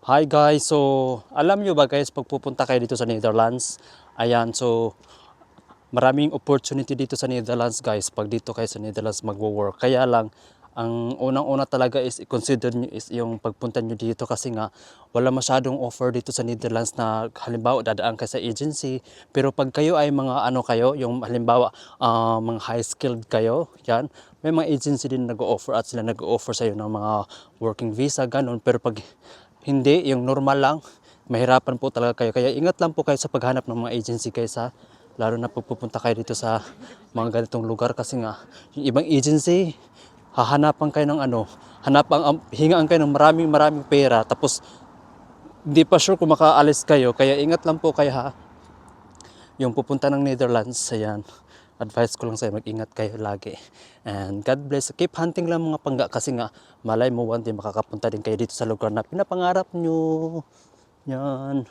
Hi guys, so alam nyo ba guys, pag pupunta kayo dito sa Netherlands, ayan, so maraming opportunity dito sa Netherlands guys, pag dito kayo sa Netherlands magwo-work. Kaya lang, ang unang-una talaga is i-consider nyo is yung pagpunta nyo dito kasi nga wala masyadong offer dito sa Netherlands na halimbawa dadaan kayo sa agency. Pero pag kayo ay mga ano kayo, yung halimbawa mga high skilled kayo, yan, may mga agency din nag-o-offer at sila nag-o-offer sa iyo ng mga working visa, ganun. Pero pag hindi, yung normal lang, mahirapan po talaga kayo. Kaya ingat lang po kayo sa paghanap ng mga agency kaysa lalo na pag pupunta kayo dito sa mga ganitong lugar kasi nga yung ibang agency hahanapan kayo ng ano, hingaan kayo ng maraming pera tapos hindi pa sure kung makaalis kayo. Kaya ingat lang po kayo ha. Yung pupunta ng Netherlands, ayan, advice ko lang sa'yo, mag-ingat kayo lagi. And God bless. Keep hunting lang mga pangga kasi nga malay mo one day makakapunta din kayo dito sa lugar na pinapangarap nyo. Yan.